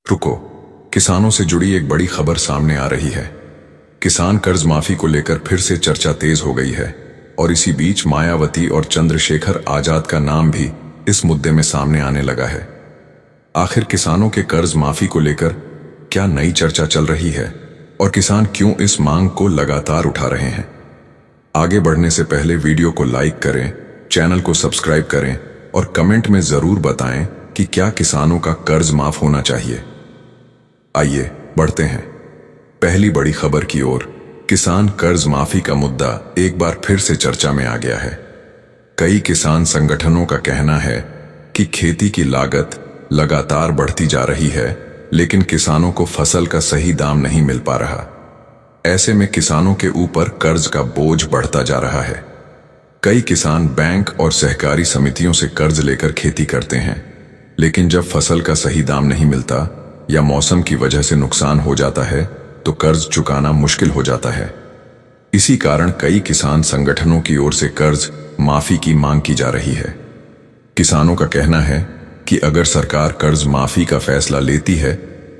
रुको, किसानों से जुड़ी एक बड़ी खबर सामने आ रही है। किसान कर्ज माफी को लेकर फिर से चर्चा तेज हो गई है और इसी बीच मायावती और चंद्रशेखर आजाद का नाम भी इस मुद्दे में सामने आने लगा है। आखिर किसानों के कर्ज माफी को लेकर क्या नई चर्चा चल रही है और किसान क्यों इस मांग को लगातार उठा रहे हैं? आगे बढ़ने से पहले वीडियो को लाइक करें, चैनल को सब्सक्राइब करें और कमेंट में जरूर बताएं कि क्या किसानों का कर्ज माफ होना चाहिए। आइए बढ़ते हैं पहली बड़ी खबर की ओर। किसान कर्ज माफी का मुद्दा एक बार फिर से चर्चा में आ गया है। कई किसान संगठनों का कहना है कि खेती की लागत लगातार बढ़ती जा रही है, लेकिन किसानों को फसल का सही दाम नहीं मिल पा रहा। ऐसे में किसानों के ऊपर कर्ज का बोझ बढ़ता जा रहा है। कई किसान बैंक और सहकारी समितियों से कर्ज लेकर खेती करते हैं, लेकिन जब फसल का सही दाम नहीं मिलता या मौसम की वजह से नुकसान हो जाता है तो कर्ज चुकाना मुश्किल हो जाता है। इसी कारण कई किसान संगठनों की ओर से कर्ज माफी की मांग की जा रही है। किसानों का कहना है कि अगर सरकार कर्ज माफी का फैसला लेती है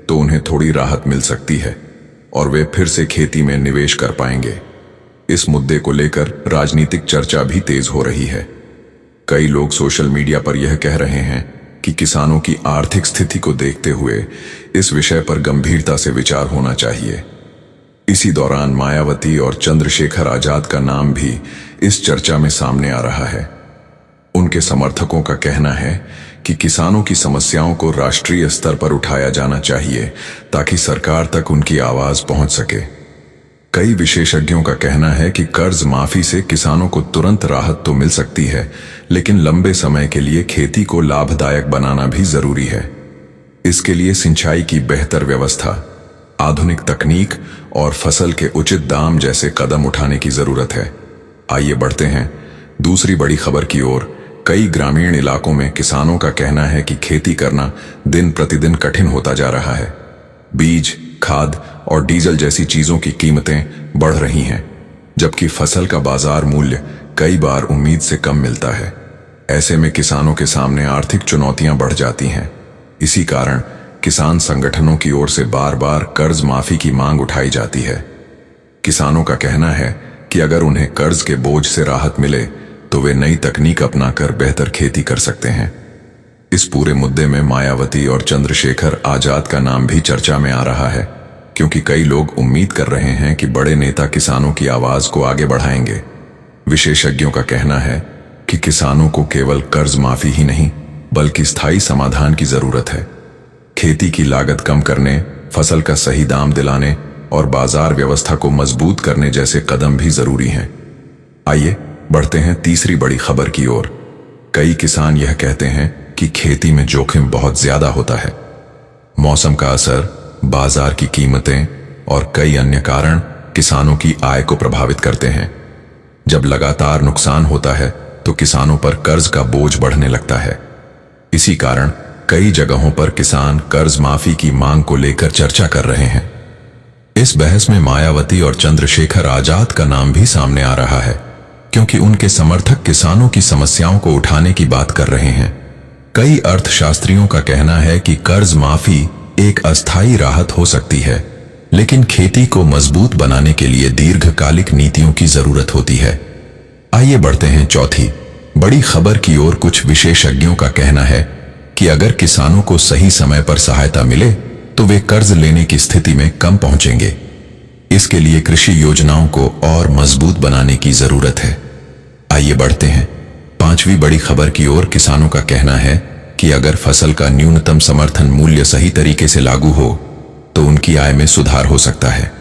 तो उन्हें थोड़ी राहत मिल सकती है और वे फिर से खेती में निवेश कर पाएंगे। इस मुद्दे को लेकर राजनीतिक चर्चा भी तेज हो रही है। कई लोग सोशल मीडिया पर यह कह रहे हैं कि किसानों की आर्थिक स्थिति को देखते हुए इस विषय पर गंभीरता से विचार होना चाहिए। इसी दौरान मायावती और चंद्रशेखर आजाद का नाम भी इस चर्चा में सामने आ रहा है। उनके समर्थकों का कहना है कि किसानों की समस्याओं को राष्ट्रीय स्तर पर उठाया जाना चाहिए ताकि सरकार तक उनकी आवाज पहुंच सके। कई विशेषज्ञों का कहना है कि कर्ज माफी से किसानों को तुरंत राहत तो मिल सकती है, लेकिन लंबे समय के लिए खेती को लाभदायक बनाना भी जरूरी है। इसके लिए सिंचाई की बेहतर व्यवस्था, आधुनिक तकनीक और फसल के उचित दाम जैसे कदम उठाने की जरूरत है। आइए बढ़ते हैं दूसरी बड़ी खबर की ओर। कई ग्रामीण इलाकों में किसानों का कहना है कि खेती करना दिन प्रतिदिन कठिन होता जा रहा है। बीज, खाद और डीजल जैसी चीजों की कीमतें बढ़ रही हैं, जबकि फसल का बाजार मूल्य कई बार उम्मीद से कम मिलता है। ऐसे में किसानों के सामने आर्थिक चुनौतियां बढ़ जाती हैं। इसी कारण किसान संगठनों की ओर से बार बार कर्ज माफी की मांग उठाई जाती है। किसानों का कहना है कि अगर उन्हें कर्ज के बोझ से राहत मिले तो वे नई तकनीक अपनाकर बेहतर खेती कर सकते हैं। इस पूरे मुद्दे में मायावती और चंद्रशेखर आजाद का नाम भी चर्चा में आ रहा है, क्योंकि कई लोग उम्मीद कर रहे हैं कि बड़े नेता किसानों की आवाज को आगे बढ़ाएंगे। विशेषज्ञों का कहना है कि किसानों को केवल कर्ज माफी ही नहीं बल्कि स्थायी समाधान की जरूरत है। खेती की लागत कम करने, फसल का सही दाम दिलाने और बाजार व्यवस्था को मजबूत करने जैसे कदम भी जरूरी हैं। आइए बढ़ते हैं तीसरी बड़ी खबर की ओर। कई किसान यह कहते हैं कि खेती में जोखिम बहुत ज्यादा होता है। मौसम का असर, बाजार की कीमतें और कई अन्य कारण किसानों की आय को प्रभावित करते हैं। जब लगातार नुकसान होता है तो किसानों पर कर्ज का बोझ बढ़ने लगता है। इसी कारण कई जगहों पर किसान कर्ज माफी की मांग को लेकर चर्चा कर रहे हैं। इस बहस में मायावती और चंद्रशेखर आजाद का नाम भी सामने आ रहा है, क्योंकि उनके समर्थक किसानों की समस्याओं को उठाने की बात कर रहे हैं। कई अर्थशास्त्रियों का कहना है कि कर्ज माफी एक अस्थायी राहत हो सकती है, लेकिन खेती को मजबूत बनाने के लिए दीर्घकालिक नीतियों की जरूरत होती है। आइए बढ़ते हैं चौथी बड़ी खबर की ओर। कुछ विशेषज्ञों का कहना है कि अगर किसानों को सही समय पर सहायता मिले तो वे कर्ज लेने की स्थिति में कम पहुंचेंगे। इसके लिए कृषि योजनाओं को और मजबूत बनाने की जरूरत है। आइए बढ़ते हैं पांचवी बड़ी खबर की ओर। किसानों का कहना है कि अगर फसल का न्यूनतम समर्थन मूल्य सही तरीके से लागू हो तो उनकी आय में सुधार हो सकता है।